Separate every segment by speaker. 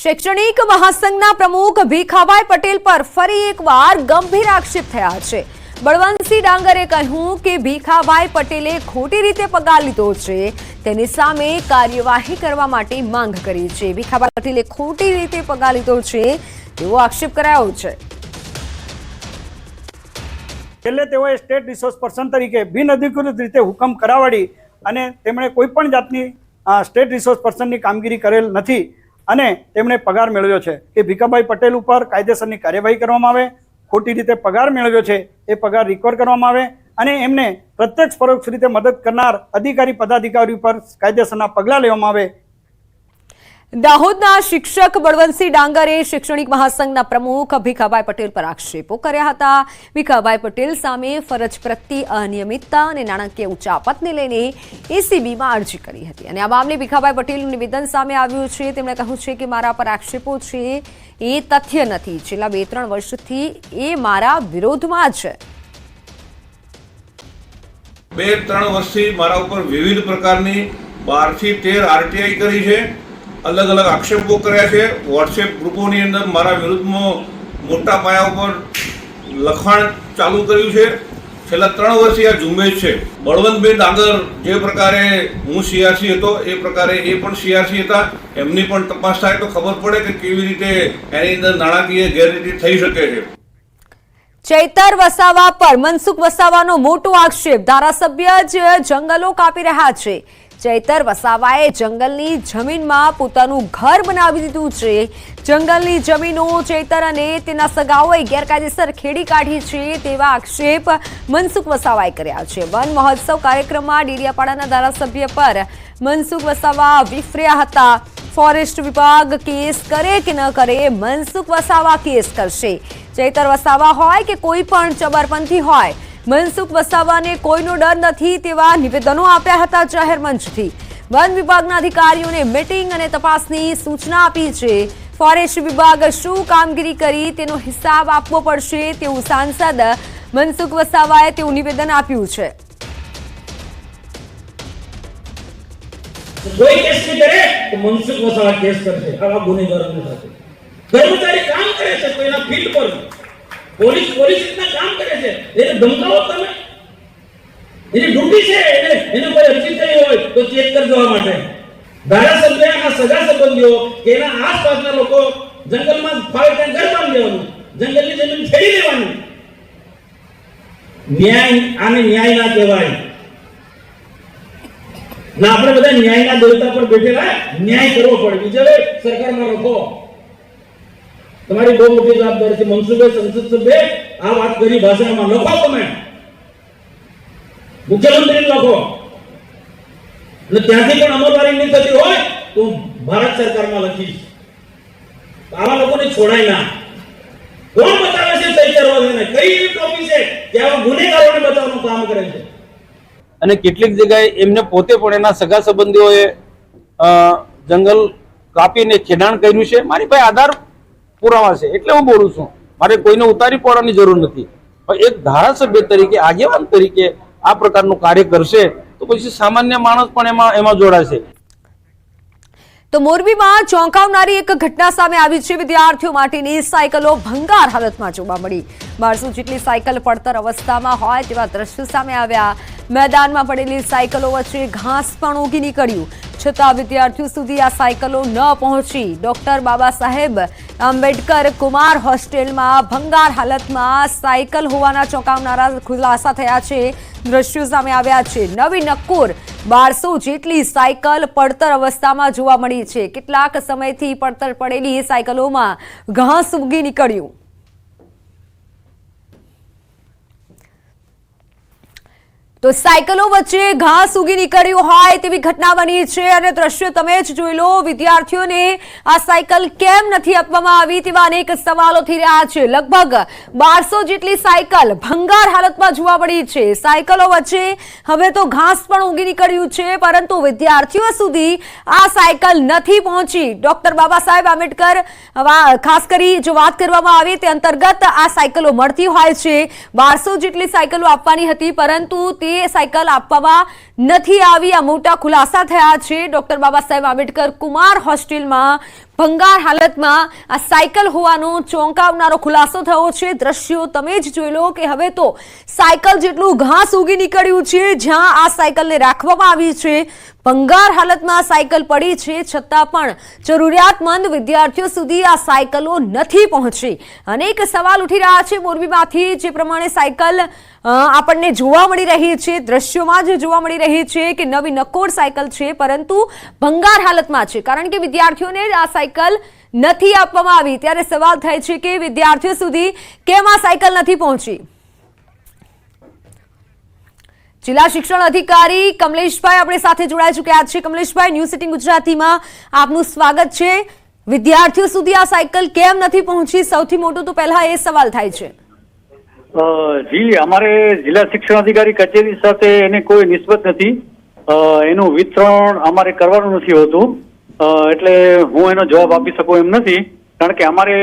Speaker 1: શૈક્ષણિક મહાસંઘના પ્રમુખ ભીખાભાઈ પટેલ પર ફરી એકવાર ગંભીર આક્ષેપ થયા છે। બળવંતસિંહ ડાંગરે કહ્યું કે ભીખાભાઈ પટેલે ખોટી રીતે પગાર લીધો છે, તેની સામે કાર્યવાહી કરવા માટે માંગ કરી છે। ભીખાભાઈ પટેલે ખોટી રીતે પગાર લીધો છે તેવો આક્ષેપ કરાયો છે।
Speaker 2: છેલ્લે તેઓએ સ્ટેટ રિસોર્સ પર્સન તરીકે બિનઅધિકૃત રીતે હુકમ કરાવડી અને તેમણે કોઈ પણ જાતની સ્ટેટ રિસોર્સ પર્સનની કામગીરી કરેલ નથી અને તેમણે પગાર મેળવ્યો છે કે ભીખાભાઈ પટેલ ઉપર કાયદેસરની કાર્યવાહી કરવામાં આવે, ખોટી રીતે પગાર મેળવ્યો છે એ પગાર રિકવર કરવામાં આવે અને એમને પ્રત્યક્ષ પરોક્ષ રીતે મદદ કરનાર અધિકારી પદાધિકારી પર કાયદેસરના પગલાં લેવામાં આવે।
Speaker 1: દાહોદના શિક્ષક બળવંતસિંહ ડાંગરે શૈક્ષણિક મહાસંઘના પ્રમુખ ભીખાભાઈ પટેલ પર આક્ષેપો કર્યા હતા। ભીખાભાઈ પટેલ સામે ફરજ પ્રત્યે અનિયમિતતા અને નાણાકીય ઉચાપતને લઈને એસીબીમાં અરજી કરી હતી અને આ મામલે ભીખાભાઈ પટેલનું નિવેદન સામે આવ્યું છે। તેમણે કહ્યું છે કે મારા પર આક્ષેપો છે એ તથ્ય નથી, છેલ્લા 2-3 વર્ષથી એ મારા વિરોધમાં છે।
Speaker 3: 2-3 વર્ષથી મારા ઉપર વિવિધ પ્રકારની 12 થી 13 આરટીઆઈ કરી છે, अलग अलग आक्षेपो कर्या छे। व्हाट्सएप ग्रुपोनी अंदर मारा विरुद्धमां मोटा पाया पर लखाण चालू कर्युं छे। छेल्ला 3 वर्षથી आ ઝુંબેશ છે। બળવંતભાઈ ડાંગર જે પ્રકારે હું સીઆરસી હતો એ પ્રકારે એ પણ સીઆરસી હતા, એમની પણ તપાસ થાય તો ખબર પડે કે કેવી રીતે એની અંદર નાણાકીય ગેરરીતિ થઈ શકે છે।
Speaker 1: ચૈતર વસાવા પર મનસુખ વસાવાનો મોટો આક્ષેપ, ધારાસભ્ય જ જંગલો કાપી રહ્યા છે। ચૈતર વસાવાએ જંગલની જમીનમાં પોતાનું ઘર બનાવી દીધું છે। જંગલની જમીનો ચૈતર અને તેના સગાઓએ ગેરકાયદેસર ખેડી કાઢી છે તેવા આક્ષેપ મનસુખ વસાવાએ કર્યા છે। વન મહોત્સવ કાર્યક્રમમાં ડેડિયાપાડાના ધારાસભ્ય પર મનસુખ વસાવા વિફર્યા હતા। ફોરેસ્ટ વિભાગ કેસ કરે કે ન કરે, મનસુખ વસાવા કેસ કરશે। ચૈતર વસાવા હોય કે કોઈ પણ ચબરપંથી હોય, મનસુખ વસાવાને કોઈનો ડર નથી તેવા નિવેદનો આપ્યા હતા જાહેર મંચથી। વન વિભાગના અધિકારીઓને મીટિંગ અને તપાસની સૂચના આપી છે। ફોરેસ્ટ વિભાગ શું કામગીરી કરી તેનો હિસાબ આપવો પડશે તેવું સાંસદ મનસુખ વસાવાએ તેવું નિવેદન આપ્યું છે।
Speaker 4: कोई केस नहीं करे तो मनसुख वसावा केस करते। आवा गुનેગારો સાથે કર્મચારી કામ કરે છે તો એના ફીલ્ડ પર પોલીસ ઇતના કામ કરે છે, એને ધમકાવો તમે, એની ડ્યુટી છે, એને કોઈ અરજી થઈ હોય તો ચેક કરી દેવા માટે। ધારાસભ્યના સગા સંબંધીઓ કે એના આસપાસના લોકો જંગલમાં ફાળે ત્યાં ઘર બાંધી દેવાનું, જંગલની જમીન ખેડી લેવાની। ન્યાય આને ન્યાય ના કહેવાય ના, આપણે બધા ન્યાયના દેવતા પર બેઠેલા, ન્યાય કરવો પડે। બીજા સરકારમાં રખો, તમારી બહુ મોટી જવાબદારી છે। મનસુખભાઈ સંસદ સભ્ય આ વાત કરી ભાષામાં લખો, તમે મુખ્યમંત્રી લખો અને ત્યાંથી પણ અમલવારી નહીં થતી હોય તો ભારત સરકારમાં લખીશ। આવા લોકોને છોડાય ના। કોણ બતાવે છે સહી કઈ એવી ટોપી છે કે આવા ગુનેગારોને બચાવવાનું કામ કરે છે?
Speaker 5: અને કેટલીક જગ્યાએ એમને પોતે પણ એના સગા સંબંધીઓએ જંગલ કાપીને ખેડાણ કર્યું છે। મારી પાસે આધાર પુરાવા છે એટલે હું બોલું છું, મારે કોઈને ઉતારી પડવાની જરૂર નથી। પણ એક ધારાસભ્ય તરીકે, આગેવાન તરીકે આ પ્રકારનું કાર્ય કરશે તો પછી સામાન્ય માણસ પણ એમાં જોડાશે।
Speaker 1: તો મોરબીમાં ચોંકાવનારી એક ઘટના સામે આવી છે। વિદ્યાર્થીઓ માટેની સાયકલો ભંગાર હાલતમાં જોવા મળી। 1200 જેટલી સાયકલ પડતર અવસ્થામાં હોય તેવા દ્રશ્યો સામે આવ્યા। મેદાનમાં પડેલી સાયકલો વચ્ચે ઘાસ પણ ઉગી નીકળ્યું, છતાં વિદ્યાર્થીઓ સુધી આ સાયકલો ન પહોંચી। ડોક્ટર બાબા સાહેબ આંબેડકર કુમાર હોસ્ટેલમાં ભંગાર હાલતમાં સાયકલ હોવાના ચોંકાવનારા ખુલાસા થયા છે। દ્રશ્યો સામે આવ્યા છે। નવી નક્કોર 1200 જેટલી સાયકલ પડતર અવસ્થામાં જોવા મળી છે। કેટલાક સમયથી પડતર પડેલી સાયકલોમાં ઘાસ ઉગી નીકળ્યું। તો સાયકલો વચ્ચે ઘાસ ઉગી નીકળ્યું હોય તેવી ઘટના બની છે અને દ્રશ્યો તમે જ જોઈ લો। વિદ્યાર્થીઓને આ સાયકલ કેમ નથી આપવામાં આવી તેવા અનેક સવાલો થઈ રહ્યા છે। લગભગ 1200 જેટલી સાયકલ ભંગાર હાલતમાં જોવા મળી છે। સાયકલો વચ્ચે હવે તો ઘાસ પણ ઉગી નીકળ્યું છે, પરંતુ વિદ્યાર્થીઓ સુધી આ સાયકલ નથી પહોંચી। ડોક્ટર બાબા સાહેબ આંબેડકર ખાસ કરી જો વાત કરવામાં આવે તે અંતર્ગત આ સાયકલો મળતી હોય છે। 1200 જેટલી સાયકલો આપવાની હતી, પરંતુ તે સાયકલ આપવામાં નથી આવી। આ મોટા ખુલાસા થયા છે। ડોક્ટર બાબા સાહેબ આંબેડકર કુમાર હોસ્ટેલમાં ભંગાર હાલતમાં આ સાયકલ હોવાનો ચોંકાવનારો ખુલાસો થયો છે. દ્રશ્યો તમે જ જોઈ લો કે હવે તો સાયકલ જેટલું ઘાસ ઉગી નીકળ્યું છે. જ્યાં આ સાયકલને રાખવામાં આવી છે ભંગાર હાલતમાં સાયકલ પડી છે, છતાં પણ જરૂરિયાતમંદ વિદ્યાર્થીઓ સુધી આ સાયકલો નથી પહોંચી. અનેક સવાલ ઉઠી રહ્યા છે મોરબીમાંથી, જે પ્રમાણે સાયકલ આપણને જોવા મળી રહી છે, દ્રશ્યોમાં જ જોવા મળી રહી છે કે નવી નકોર સાયકલ છે, પરંતુ ભંગાર હાલતમાં છે. કારણ કે વિદ્યાર્થીઓને આ સાયકલ નથી આપવામાં આવી. ત્યારે સવાલ થાય છે કે વિદ્યાર્થીઓ સુધી કેમ આ સાયકલ નથી પહોંચી. જિલ્લા શિક્ષણ અધિકારી કમલેશભાઈ આપણી સાથે જોડાઈ ચૂક્યા છે. કમલેશભાઈ, ન્યૂઝ 18 ગુજરાતીમાં આપનું સ્વાગત છે. વિદ્યાર્થીઓ સુધી આ સાયકલ કેમ નથી પહોંચી, સૌથી મોટો તો પહેલા એ સવાલ થાય છે.
Speaker 6: જી, અમારે જિલ્લા શિક્ષણ અધિકારી કચેરી સાથે એને કોઈ નિસ્બત નથી. એનું વિતરણ અમારે કરવાનું નથી હોતું, એટલે હું એનો જવાબ આપી શકું એમ નથી. કારણ કે અમારે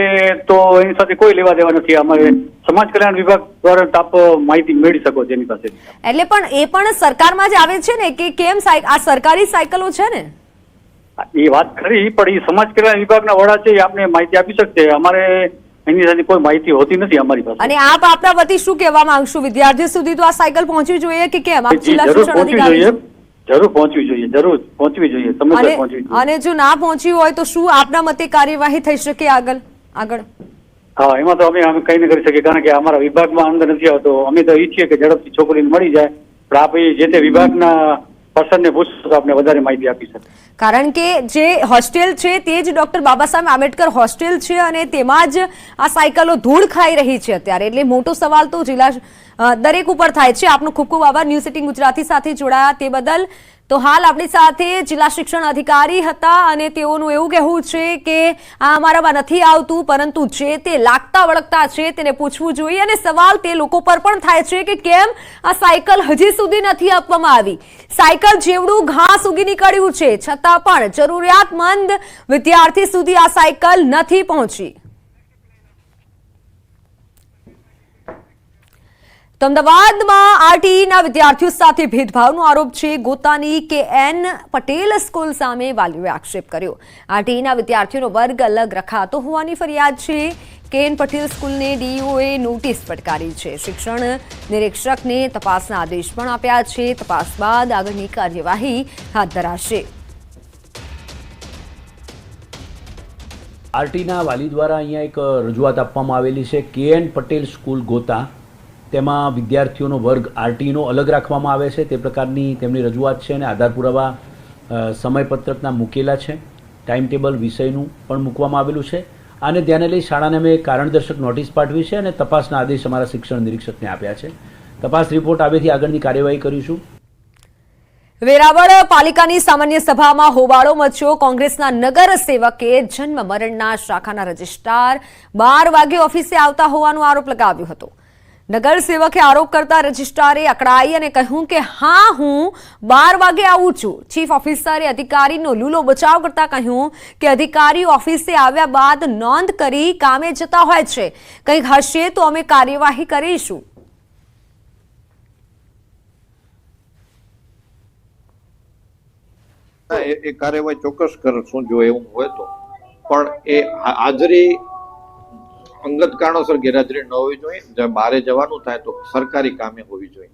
Speaker 6: તો એની સાથે કોઈ લેવા દેવા નથી. અમારે સમાજ કલ્યાણ વિભાગ દ્વારા આપ માહિતી મેળવી શકો છો એની પાસે.
Speaker 1: એટલે પણ એ પણ સરકારમાં જ આવે છે ને, કે કેમ આ સરકારી સાયકલો છે ને?
Speaker 6: એ વાત ખરી, પણ એ સમાજ કલ્યાણ વિભાગના વડા છે, એ આપને માહિતી આપી શકશે. અમારે એની સાથે કોઈ માહિતી હોતી નથી અમારી પાસે.
Speaker 1: અને આપ આપના વતી શું કહેવા માંગશો? વિદ્યાર્થીઓ સુધી તો આ સાયકલ પહોંચવી જોઈએ કે કેમ? આપ જિલ્લા શિક્ષણ અધિકારી છો.
Speaker 6: જરૂર પહોંચવી જોઈએ, જરૂર પહોંચવી જોઈએ, સમયસર પહોંચવી જોઈએ.
Speaker 1: અને જો ના પહોંચી હોય તો શું આપના મતે કાર્યવાહી થઈ શકે આગળ?
Speaker 6: હા, એમાં તો અમે કઈ ન કરી શકીએ, કારણ કે અમારા વિભાગમાં અંદર નથી આવતો. અમે તો ઈચ્છીએ કે ઝડપથી છોકરીને મળી જાય, પણ આપ જે તે વિભાગના પર્સનને પૂછશો તો આપણે વધારે માહિતી આપી શકે.
Speaker 1: કારણ કે જે હોસ્ટેલ છે તે જ ડોક્ટર બાબા સાહેબ આંબેડકર હોસ્ટેલ છે, અને તેમાં જ આ સાયકલો ધૂળ ખાઈ રહી છે અત્યારે. એટલે મોટો સવાલ તો જિલ્લા દરેક ઉપર થાય છે. આપનો ખૂબ ખૂબ આભાર ન્યૂઝ 18 ગુજરાતી સાથે જોડાયા તે બદલ. તો હાલ આપણી સાથે જિલ્લા શિક્ષણ અધિકારી હતા, અને તેઓનું એવું કહેવું છે કે આ અમારામાં નથી આવતું, પરંતુ જે તે લાગતા વળગતા છે તેને પૂછવું જોઈએ. અને સવાલ તે લોકો પર પણ થાય છે કે કેમ આ સાયકલ હજી સુધી નથી આપવામાં આવી. સાયકલ જેવડું ઘાસ ઉગી નીકળ્યું છે, છતાં પણ જરૂરિયાતમંદ વિદ્યાર્થી સુધી આ સાયકલ નથી પહોંચી. તો અમદાવાદમાં આરટીઈના વિદ્યાર્થીઓ સાથે ભેદભાવનો આરોપ છે. ગોતાની KN પટેલ સ્કૂલ સામે વાલીઓએ આક્ષેપ કર્યો. આરટીઈના વિદ્યાર્થીઓનો વર્ગ અલગ રખાતો હોવાની ફરિયાદ છે. KN પટેલ સ્કૂલને ડીઈઓએ નોટિસ ફટકારી છે. શિક્ષણ નિરીક્ષકને તપાસના આદેશ પણ આપ્યા છે. તપાસ બાદ આગળની કાર્યવાહી હાથ ધરાશે.
Speaker 7: આરટીના વાલી દ્વારા અહીંયા એક રજૂઆત આપવામાં આવેલી છે. KN પટેલ સ્કૂલ ગોતા, તેમાં વિદ્યાર્થીઓનો વર્ગ આરટીનો અલગ રાખવામાં આવે છે, તે પ્રકારની તેમની રજૂઆત છે. અને આધાર પુરાવા સમયપત્રકના મૂકેલા છે, ટાઈમ ટેબલ વિષયનું પણ મૂકવામાં આવેલું છે. આને ધ્યાને લઈ શાળાને અમે કારણદર્શક નોટિસ પાઠવી છે અને તપાસના આદેશ અમારા શિક્ષણ નિરીક્ષકને આપ્યા છે. તપાસ રિપોર્ટ આવેથી આગળની કાર્યવાહી કરીશું.
Speaker 1: વેરાવળ પાલિકાની સામાન્ય સભામાં હોબાળો મચ્યો. કોંગ્રેસના નગર સેવકે જન્મ મરણના શાખાના રજિસ્ટ્રાર 12 વાગે ઓફિસે આવતા હોવાનો આરોપ લગાવ્યો હતો. નગર સેવકે આરોપ કરતા રજિસ્ટ્રારે અકળાઈ અને કહ્યું કે હા, હું 12 વાગે આવું છું. ચીફ ઓફિસરે અધિકારીનો લૂલો બચાવ કરતા કહ્યું કે અધિકારી ઓફિસે આવ્યા બાદ નોંધ કરી કામે જતા હોય છે. કંઈક હશે તો અમે કાર્યવાહી કરીશું.
Speaker 8: એ કાર્યવાહી ચોક્કસ કરશું જો એવું હોય તો. પણ એ હાજરી અંગત કારણોસર ગેરહાજરી ન હોવી જોઈએ. જો બહારે જવાનું થાય તો સરકારી કામે હોવી જોઈએ.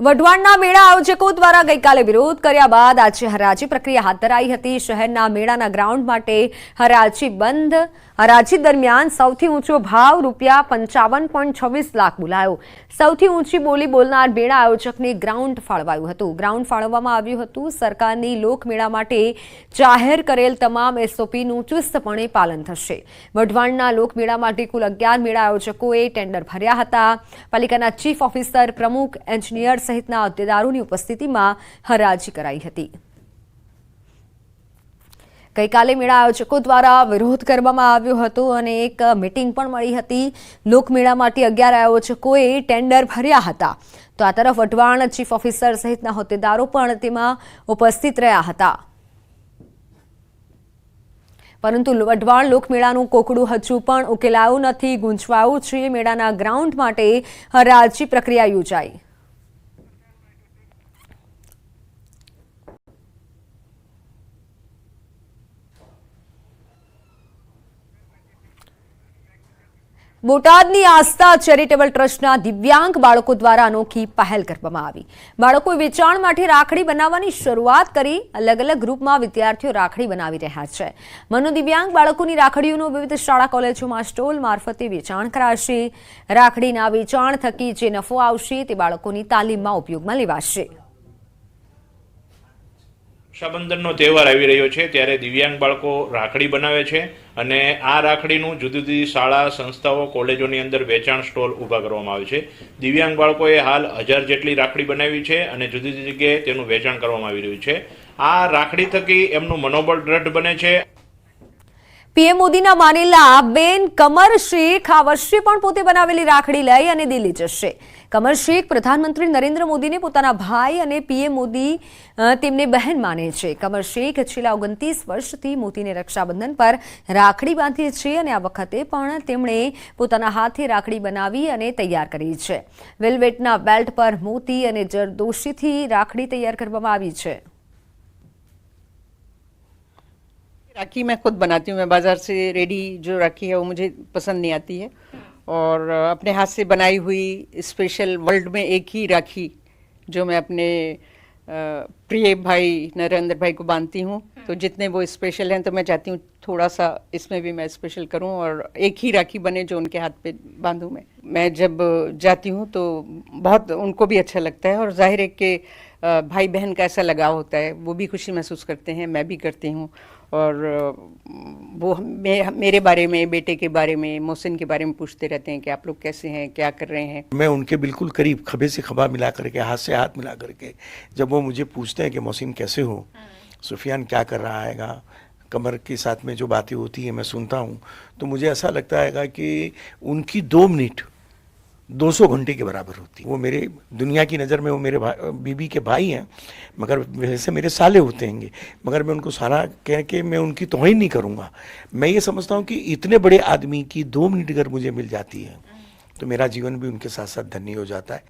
Speaker 1: વઢવાણના મેળા આયોજકો દ્વારા ગઈકાલે વિરોધ કર્યા બાદ આજે હરાજી પ્રક્રિયા હાથ ધરાઈ હતી. શહેરના મેળાના ગ્રાઉન્ડ માટે હરાજી બંધ. હરાજી દરમિયાન સૌથી ઊંચો ભાવ ₹55.26 લાખ બોલાયો. સૌથી ઊંચી બોલી બોલનાર મેળા આયોજકને ગ્રાઉન્ડ ફાળવાયું હતું. ગ્રાઉન્ડ ફાળવવામાં આવ્યું હતું. સરકારની લોકમેળા માટે જાહેર કરેલ તમામ SOPનું ચુસ્તપણે પાલન થશે. વઢવાણના લોકમેળા માટે કુલ 11 મેળા આયોજકોએ ટેન્ડર ભર્યા હતા. પાલિકાના ચીફ ઓફિસર, પ્રમુખ, એન્જિનિયર સહિતના હોદ્દેદારોની ઉપસ્થિતિમાં હરાજી કરાઈ હતી. ગઈકાલે મેળા આયોજકો દ્વારા વિરોધ કરવામાં આવ્યો હતો અને એક મીટિંગ પણ મળી હતી. લોકમેળા માટે 11 આયોજકોએ ટેન્ડર ભર્યા હતા. તો આ તરફ વઢવાણ ચીફ ઓફિસર સહિતના હોદ્દેદારો પણ તેમાં ઉપસ્થિત રહ્યા હતા. પરંતુ વઢવાણ લોકમેળાનું કોકડું હજુ પણ ઉકેલાયું નથી. ગૂંચવાયું છે. મેળાના ગ્રાઉન્ડ માટે હરાજી પ્રક્રિયા યોજાઈ. બોટાદની આસ્થા ચેરિટેબલ ટ્રસ્ટના દિવ્યાંગ બાળકો દ્વારા અનોખી પહેલ કરવામાં આવી. બાળકોએ વેચાણ માટે રાખડી બનાવવાની શરૂઆત કરી. અલગ અલગ ગ્રુપમાં વિદ્યાર્થીઓ રાખડી બનાવી રહ્યા છે. મનોદિવ્યાંગ બાળકોની રાખડીઓનું વિવિધ શાળા કોલેજોમાં સ્ટોલ મારફતે વેચાણ કરાશે. રાખડીના વેચાણ થકી જે નફો આવશે તે બાળકોની તાલીમમાં ઉપયોગમાં લેવાશે.
Speaker 9: રક્ષાબંધનનો તહેવાર આવી રહ્યો છે ત્યારે દિવ્યાંગ બાળકો રાખડી બનાવે છે અને આ રાખડીનું જુદી જુદી શાળા સંસ્થાઓ કોલેજોની અંદર વેચાણ સ્ટોલ ઊભા કરવામાં આવે છે. દિવ્યાંગ બાળકોએ હાલ 1000 જેટલી રાખડી બનાવી છે અને જુદી જુદી જગ્યાએ તેનું વેચાણ કરવામાં આવી રહ્યું છે. આ રાખડી થકી એમનું મનોબળ દ્રઢ બને છે.
Speaker 1: પીએમ મોદીના માનેલા બેન કમર શેખ આ વર્ષે પણ પોતે બનાવેલી રાખડી લઈ અને દિલ્હી જશે. કમર શેખ પ્રધાનમંત્રી નરેન્દ્ર મોદીને પોતાના ભાઈ અને પીએમ મોદી તેમને બહેન માને છે. કમર શેખ છેલ્લા 29 વર્ષથી મોદીને રક્ષાબંધન પર રાખડી બાંધે છે અને આ વખતે પણ તેમણે પોતાના હાથે રાખડી બનાવી અને તૈયાર કરી છે. વેલ્વેટના બેલ્ટ પર મોતી અને જરદોશીથી રાખડી તૈયાર કરવામાં આવી છે.
Speaker 10: राखी मैं खुद बनाती हूँ. मैं बाज़ार से रेडी जो राखी है वो मुझे पसंद नहीं आती है और अपने हाथ से बनाई हुई स्पेशल वर्ल्ड में एक ही राखी जो मैं अपने प्रिय भाई नरेंद्र भाई को बांधती हूँ. तो जितने वो स्पेशल हैं तो मैं चाहती हूँ थोड़ा सा इसमें भी मैं स्पेशल करूँ और एक ही राखी बने जो उनके हाथ पे बांधूँ. मैं जब जाती हूँ तो बहुत उनको भी अच्छा लगता है और जाहिर है कि भाई बहन का ऐसा लगाव होता है. वो भी खुशी महसूस करते हैं, मैं भी करती हूँ और वो मेरे बारे में, बेटे के बारे में, मोहसिन के बारे में पूछते रहते हैं कि आप लोग कैसे हैं, क्या कर रहे हैं.
Speaker 11: मैं उनके बिल्कुल करीब खभे से खभा मिला करके, हाथ से हाथ मिला करके जब वो मुझे पूछते हैं कि मोहसिन कैसे हो, सुफियान क्या कर रहा है, कमर के साथ में जो बातें होती है मैं सुनता हूँ तो मुझे ऐसा लगता है कि उनकी 2 मिनट 200 घंटे के बराबर होती है. वो मेरे दुनिया की नज़र में वो मेरे बीबी के भाई हैं मगर वैसे मेरे साले होते हैं मगर मैं उनको साला कह के मैं उनकी तौहीन नहीं करूँगा. मैं ये समझता हूँ कि इतने बड़े आदमी की 2 मिनट अगर मुझे मिल जाती है तो मेरा जीवन भी उनके साथ साथ धन्य हो जाता है.